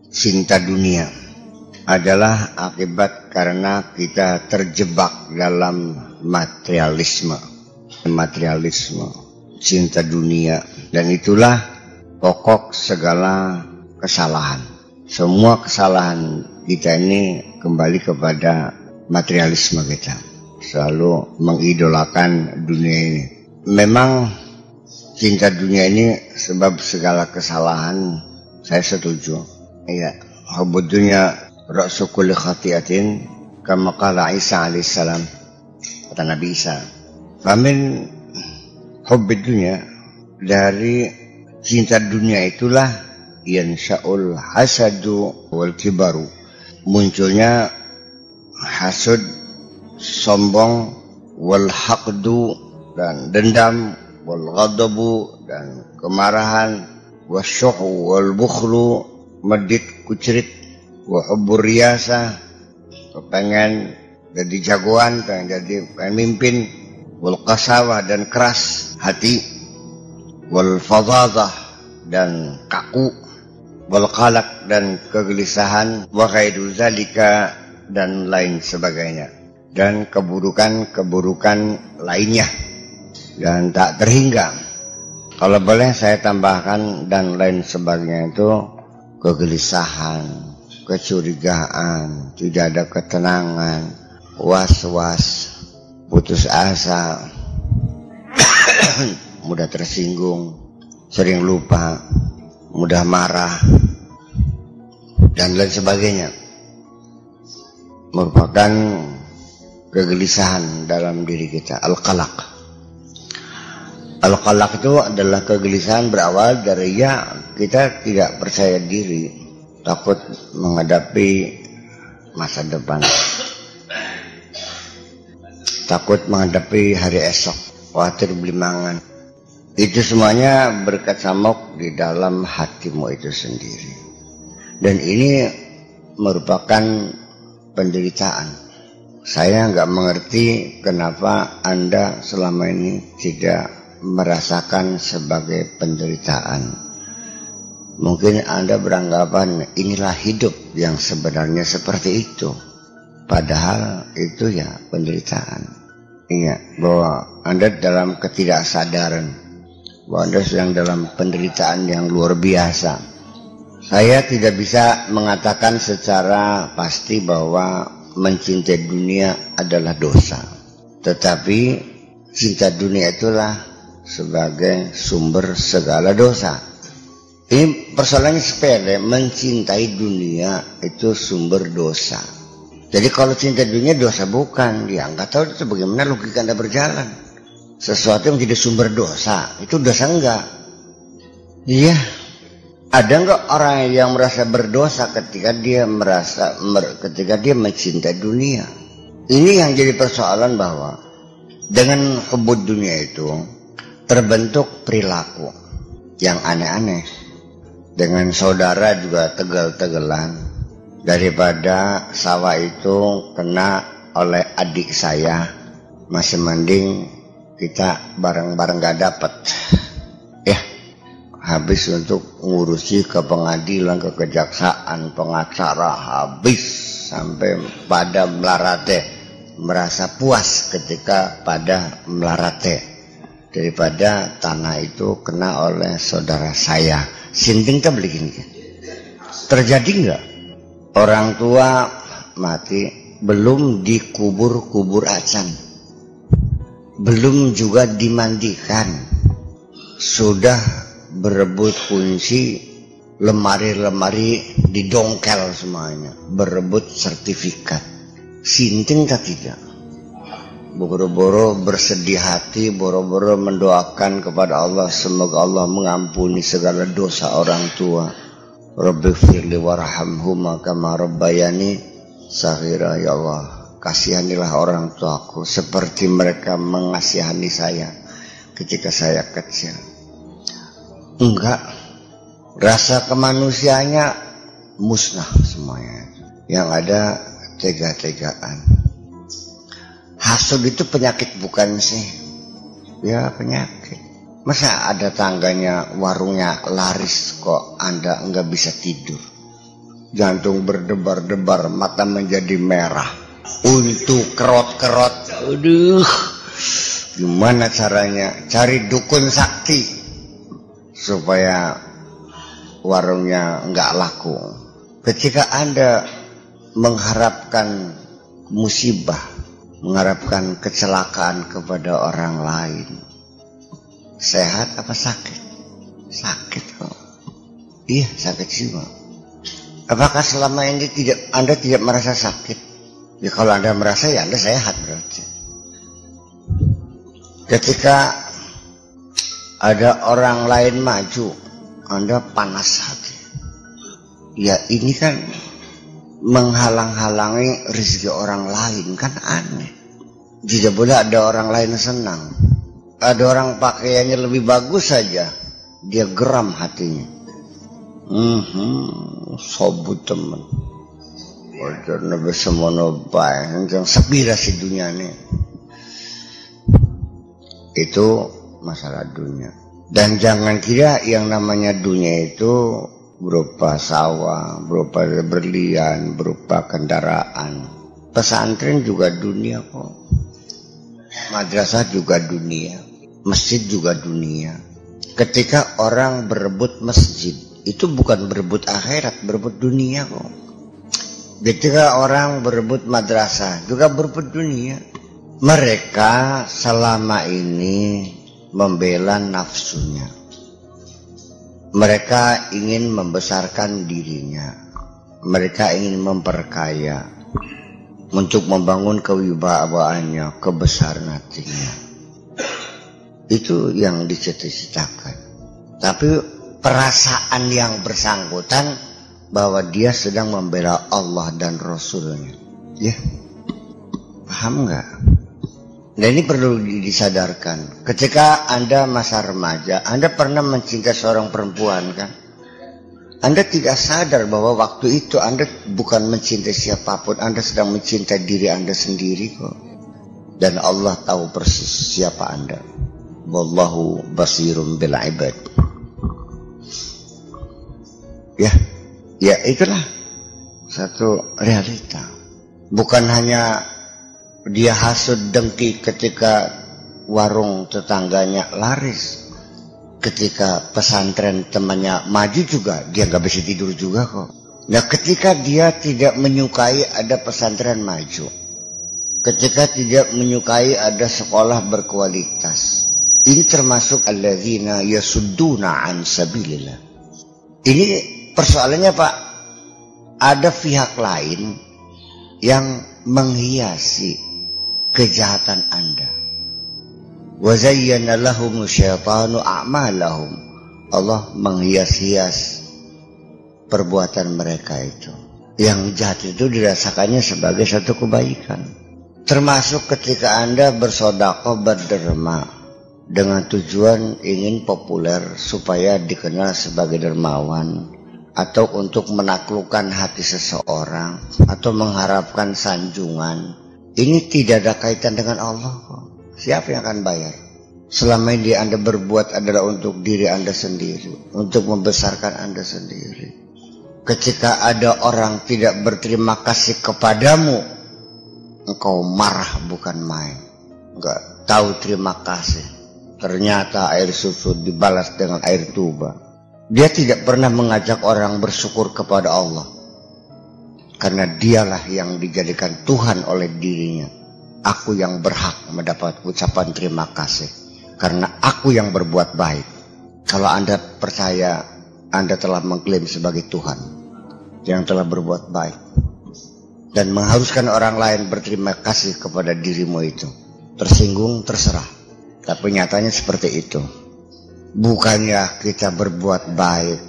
cinta dunia adalah akibat karena kita terjebak dalam materialisme, cinta dunia, dan itulah pokok segala kesalahan. Semua kesalahan kita ini kembali kepada materialisme kita, selalu mengidolakan dunia ini. Memang cinta dunia ini sebab segala kesalahan, saya setuju. Iya, hubbud dunya ra'su kulli khati'atin, kama qala Isa alaihissalam, kata Nabi Isa. Famin hubbud dunya, dari cinta dunia itulah yansha'ul hasadu wal kibaru, munculnya hasud, sombong, wal haqdu, dan dendam, wal ghadabu, dan kemarahan, wasyuhu wal bukhlu, medit kucrit, wa hubbur riyasah, pengen jadi jagoan, pengen mimpin, wal qasawah, dan keras hati, wal fadhadah, dan kaku, wal qalaq, dan kegelisahan, wa ghairu zalika, dan lain sebagainya, dan keburukan-keburukan lainnya, dan tak terhingga. Kalau boleh saya tambahkan dan lain sebagainya itu kegelisahan, kecurigaan, tidak ada ketenangan, was-was, putus asa, mudah tersinggung, sering lupa, mudah marah, dan lain sebagainya, merupakan kegelisahan dalam diri kita. Al-qalaq itu adalah kegelisahan berawal dari kita tidak percaya diri, takut menghadapi masa depan, takut menghadapi hari esok, khawatir beli mangan. Itu semuanya berkecamuk di dalam hatimu itu sendiri, dan ini merupakan penderitaan. Saya nggak mengerti kenapa Anda selama ini tidak merasakan sebagai penderitaan. Mungkin Anda beranggapan inilah hidup yang sebenarnya seperti itu, padahal itu ya penderitaan. Ingat bahwa Anda dalam ketidaksadaran, bahwa Anda sedang dalam penderitaan yang luar biasa. Saya tidak bisa mengatakan secara pasti bahwa mencintai dunia adalah dosa, tetapi cinta dunia itulah sebagai sumber segala dosa. Ini persoalannya sepele, mencintai dunia itu sumber dosa. Jadi kalau cinta dunia dosa bukan, ya nggak tahu itu bagaimana logika Anda berjalan. Sesuatu yang jadi sumber dosa, itu dosa enggak? Iya. Ada enggak orang yang merasa berdosa ketika dia mencintai dunia? Ini yang jadi persoalan, bahwa dengan hubbud dunia itu terbentuk perilaku yang aneh-aneh. Dengan saudara juga tegel-tegelan, daripada sawah itu kena oleh adik saya, masih mending kita bareng-bareng gak dapet. Ya, habis untuk ngurusi ke pengadilan, ke kejaksaan, pengacara, habis sampai pada melarate, merasa puas ketika pada melarate, daripada tanah itu kena oleh saudara saya. Sinting tak beli gini. Terjadi enggak? Orang tua mati belum dikubur acan, belum juga dimandikan, sudah berebut kunci lemari-lemari, didongkel semuanya, berebut sertifikat. Sinting tak tidak? Boro-boro bersedih hati, boro-boro mendoakan kepada Allah, semoga Allah mengampuni segala dosa orang tua. Rabbighfirli warhamhuma kama rabbayani saghira. Ya Allah, kasihanilah orang tuaku seperti mereka mengasihani saya ketika saya kecil. Enggak, rasa kemanusiaannya musnah semuanya. Yang ada tega-tegaan. Hasud itu penyakit bukan sih? Ya penyakit. Masa ada tangganya warungnya laris kok Anda enggak bisa tidur? jantung berdebar-debar, mata menjadi merah, untuk kerot-kerot. Aduh, gimana caranya? Cari dukun sakti supaya warungnya nggak laku. Ketika Anda mengharapkan musibah, mengharapkan kecelakaan kepada orang lain, sehat apa sakit? Sakit kok. Iya, sakit jiwa. Apakah selama ini Anda tidak merasa sakit? Ya kalau Anda merasa, ya Anda sehat berarti. Ketika ada orang lain maju, Anda panas hati. Ya ini kan menghalang-halangi rezeki orang lain, kan aneh. Tidak boleh ada orang lain senang. Ada orang pakaiannya lebih bagus saja, dia geram hatinya. Sobut temen. Wajar nabi semono bae, yang sepira si dunia ini. Itu masalah dunia. Dan jangan kira yang namanya dunia itu berupa sawah, berupa berlian, berupa kendaraan. Pesantren juga dunia kok. Madrasah juga dunia. Masjid juga dunia. Ketika orang berebut masjid, itu bukan berebut akhirat, berebut dunia kok. Ketika orang berebut madrasah, juga berebut dunia. Mereka selama ini membela nafsunya. Mereka ingin membesarkan dirinya. Mereka ingin memperkaya, untuk membangun kewibawaannya, kebesaran hatinya. Itu yang dicita-citakan. Tapi perasaan yang bersangkutan bahwa dia sedang membela Allah dan Rasulnya. Ya, paham nggak? Dan ini perlu disadarkan. Ketika Anda masa remaja, Anda pernah mencintai seorang perempuan kan? Anda tidak sadar bahwa waktu itu Anda bukan mencintai siapapun, Anda sedang mencintai diri Anda sendiri kok. Dan Allah tahu persis siapa Anda. Wallahu basirum bil ibad. Ya itulah satu realita. Bukan hanya dia hasud dengki ketika warung tetangganya laris. Ketika pesantren temannya maju juga, dia gak bisa tidur juga kok. Nah ketika dia tidak menyukai ada pesantren maju, ketika tidak menyukai ada sekolah berkualitas, ini termasuk alladzina yasudduna an sabilillah. Ini persoalannya Pak, ada pihak lain yang menghiasi kejahatan Anda. Wa zayyana lahum syaitanu a'malahum. Allah menghias-hias perbuatan mereka itu. Yang jahat itu dirasakannya sebagai satu kebaikan. Termasuk ketika Anda bersedekah berderma dengan tujuan ingin populer supaya dikenal sebagai dermawan, atau untuk menaklukkan hati seseorang, atau mengharapkan sanjungan. Ini tidak ada kaitan dengan Allah kok. Siapa yang akan bayar? Selama ini Anda berbuat adalah untuk diri Anda sendiri, untuk membesarkan Anda sendiri. Ketika ada orang tidak berterima kasih kepadamu, engkau marah bukan main. Enggak tahu terima kasih. Ternyata air susu dibalas dengan air tuba. Dia tidak pernah mengajak orang bersyukur kepada Allah, karena dialah yang dijadikan Tuhan oleh dirinya. Aku yang berhak mendapat ucapan terima kasih karena aku yang berbuat baik. Kalau Anda percaya, Anda telah mengklaim sebagai Tuhan yang telah berbuat baik dan mengharuskan orang lain berterima kasih kepada dirimu itu. Tersinggung, terserah. Tapi nyatanya seperti itu. Bukannya kita berbuat baik,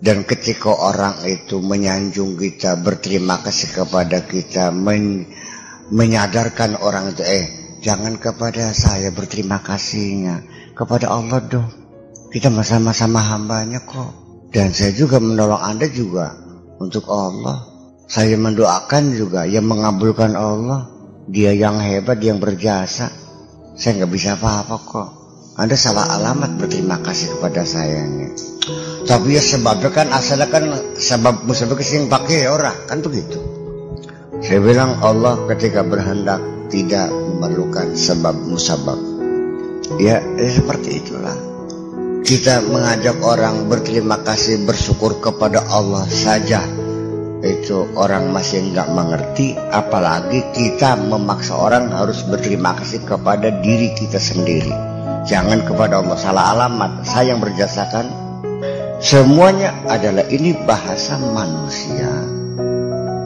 dan ketika orang itu menyanjung kita, berterima kasih kepada kita, menyadarkan orang itu, jangan kepada saya berterima kasihnya, kepada Allah dong. Kita sama-sama hambanya kok. Dan saya juga menolong Anda juga untuk Allah. Saya mendoakan juga, yang mengabulkan Allah. Dia yang hebat, yang berjasa. Saya nggak bisa apa-apa kok. Anda salah alamat berterima kasih kepada saya nih. Tapi ya sebabnya kan asalnya kan sebab musabab yang pakai orang kan begitu. Saya bilang Allah ketika berhendak tidak memerlukan sebab musabab. Ya seperti itulah. Kita mengajak orang berterima kasih bersyukur kepada Allah saja, itu orang masih nggak mengerti, apalagi kita memaksa orang harus berterima kasih kepada diri kita sendiri. Jangan kepada Allah, salah alamat. Saya yang berjasakan, semuanya adalah ini bahasa manusia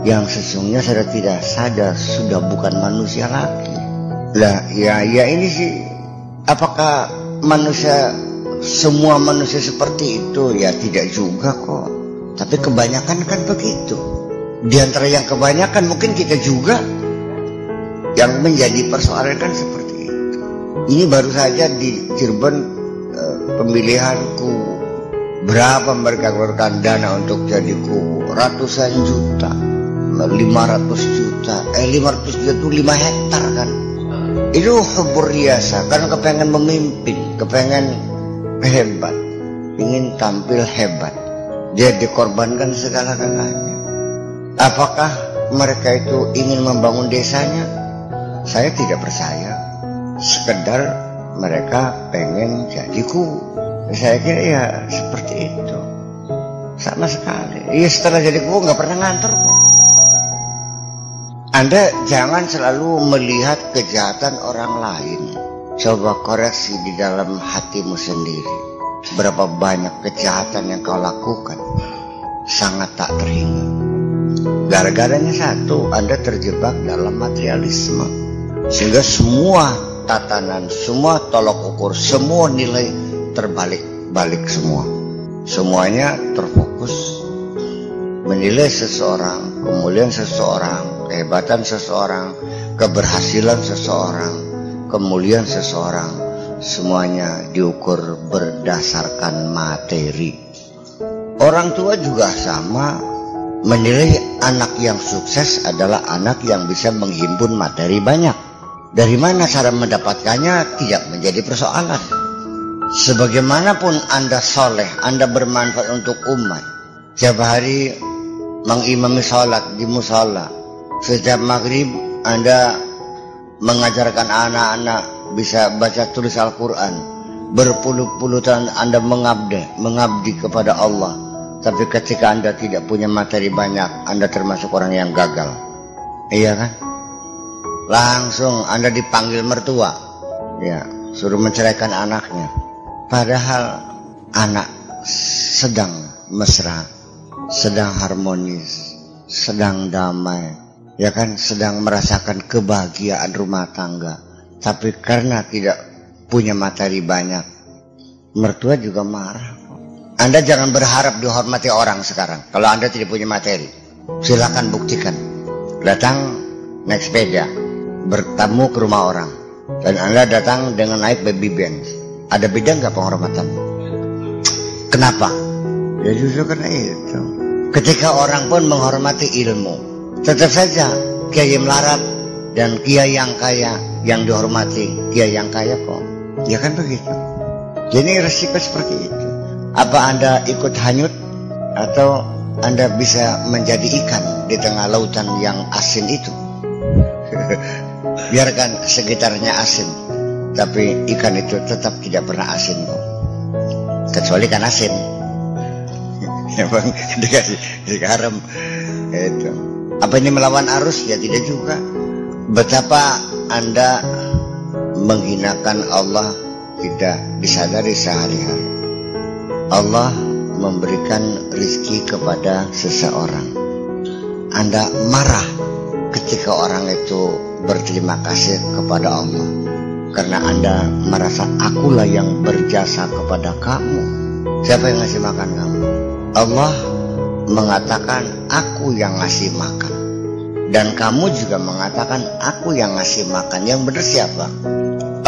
yang sesungguhnya saya tidak sadar sudah bukan manusia lagi. Lah ya ini sih, apakah manusia semua manusia seperti itu? Ya tidak juga kok. Tapi kebanyakan kan begitu. Di antara yang kebanyakan mungkin kita juga. Yang menjadi persoalan kan seperti itu. Ini baru saja di Cirebon pemilihanku, berapa mereka keluarkan dana untuk jadi kubu, ratusan juta, 500 juta itu 5 hektar kan. Itu hubur riasa karena kepengen memimpin, kepengen hebat, ingin tampil hebat. Dia dikorbankan segala-galanya. Apakah mereka itu ingin membangun desanya? Saya tidak percaya. Sekedar mereka pengen jadi kubu. Saya kira ya seperti itu. Sama sekali. Ya setelah jadi kubu nggak pernah ngantor kok. Anda jangan selalu melihat kejahatan orang lain. Coba koreksi di dalam hatimu sendiri. Berapa banyak kejahatan yang kau lakukan sangat tak terhingga. Gara-garanya satu, Anda terjebak dalam materialisme. Sehingga semua tatanan, semua tolok ukur, semua nilai terbalik-balik semua. Semuanya terfokus menilai seseorang, kemuliaan seseorang, kehebatan seseorang, keberhasilan seseorang, kemuliaan seseorang. Semuanya diukur berdasarkan materi. Orang tua juga sama, menilai anak yang sukses adalah anak yang bisa menghimpun materi banyak. Dari mana cara mendapatkannya tidak menjadi persoalan. Sebagaimanapun Anda soleh, Anda bermanfaat untuk umat. Setiap hari mengimami sholat di musola. Setiap maghrib Anda mengajarkan anak-anak bisa baca tulis Al-Quran. Berpuluh-puluh tahun Anda mengabdi kepada Allah. Tapi ketika Anda tidak punya materi banyak, Anda termasuk orang yang gagal. Iya kan? Langsung Anda dipanggil mertua, ya, suruh menceraikan anaknya. Padahal anak sedang mesra, sedang harmonis, sedang damai, ya kan, sedang merasakan kebahagiaan rumah tangga. Tapi karena tidak punya materi banyak, mertua juga marah. Anda jangan berharap dihormati orang sekarang. Kalau Anda tidak punya materi, silakan buktikan. Datang naik sepeda, bertamu ke rumah orang, dan Anda datang dengan naik baby Benz. Ada beda nggak penghormatanmu? Kenapa? Ya justru karena itu. Ketika orang pun menghormati ilmu, tetap saja kiai melarat dan kiai yang kaya yang dihormati, kiai yang kaya kok. Ya kan begitu. Jadi resiko seperti itu. Apa Anda ikut hanyut atau Anda bisa menjadi ikan di tengah lautan yang asin itu? Biarkan sekitarnya asin, tapi ikan itu tetap tidak pernah asin kok. Kecuali ikan asin. Ya bang, dikasih garam. Itu. Apa ini melawan arus? Ya tidak juga. Betapa Anda menghinakan Allah tidak disadari sehari-hari. Allah memberikan rezeki kepada seseorang. Anda marah ketika orang itu berterima kasih kepada Allah, karena Anda merasa akulah yang berjasa kepada kamu. Siapa yang ngasih makan kamu? Allah mengatakan aku yang ngasih makan, dan kamu juga mengatakan aku yang ngasih makan. Yang benar siapa?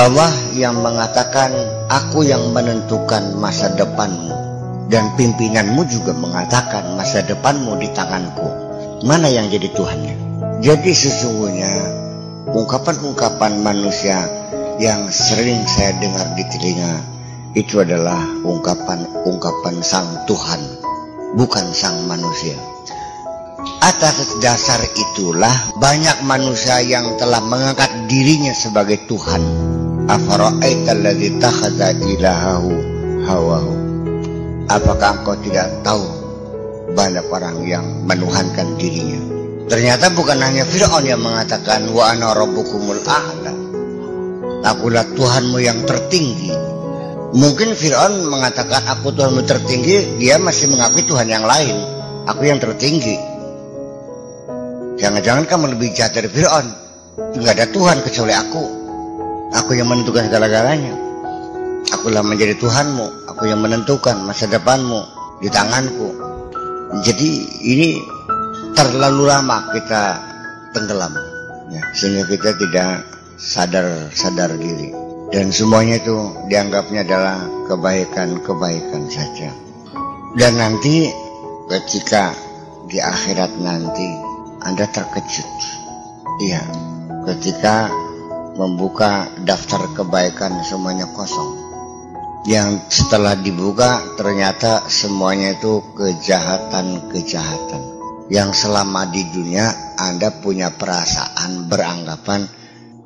Allah yang mengatakan aku yang menentukan masa depanmu, dan pimpinanmu juga mengatakan masa depanmu di tanganku. Mana yang jadi Tuhannya? Jadi sesungguhnya ungkapan-ungkapan manusia yang sering saya dengar di telinga itu adalah ungkapan sang Tuhan, bukan sang manusia. Atas dasar itulah banyak manusia yang telah mengangkat dirinya sebagai Tuhan. Afara'aital ladzi takhadha ilahahu hawahu. Apakah engkau tidak tahu banyak orang yang menuhankan dirinya? Ternyata bukan hanya Fir'aun yang mengatakan wa ana rabbukumul a'la, akulah Tuhanmu yang tertinggi. Mungkin Fir'aun mengatakan aku Tuhanmu tertinggi, dia masih mengakui Tuhan yang lain, aku yang tertinggi. Jangan-jangan kamu lebih jahat dari Fir'aun. Tidak ada Tuhan kecuali aku yang menentukan segala-galanya. Akulah menjadi Tuhanmu, aku yang menentukan masa depanmu di tanganku. Jadi ini terlalu lama kita tenggelam, ya, sehingga kita tidak sadar diri, dan semuanya itu dianggapnya adalah kebaikan saja. Dan nanti ketika di akhirat nanti Anda terkejut, iya, ketika membuka daftar kebaikan semuanya kosong, yang setelah dibuka ternyata semuanya itu kejahatan yang selama di dunia Anda punya perasaan beranggapan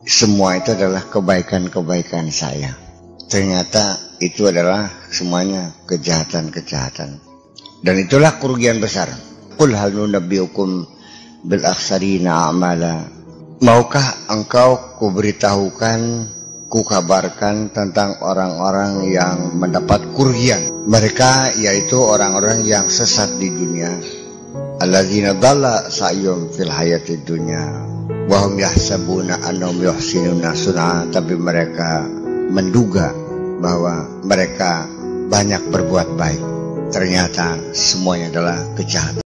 semua itu adalah kebaikan saya. Ternyata itu adalah semuanya kejahatan. Dan itulah kerugian besar. Qul hal nunabbiukum bil akhsarina a'mala. Maukah engkau kuberitahukan, kukabarkan tentang orang-orang yang mendapat kerugian? Mereka yaitu orang-orang yang sesat di dunia. Alladzina dhalla sa'yum fil hayatid dunya wa hum yahsabuna annahum yuhsinuna sun'a, tapi mereka menduga bahwa mereka banyak berbuat baik, ternyata semuanya adalah kejahatan.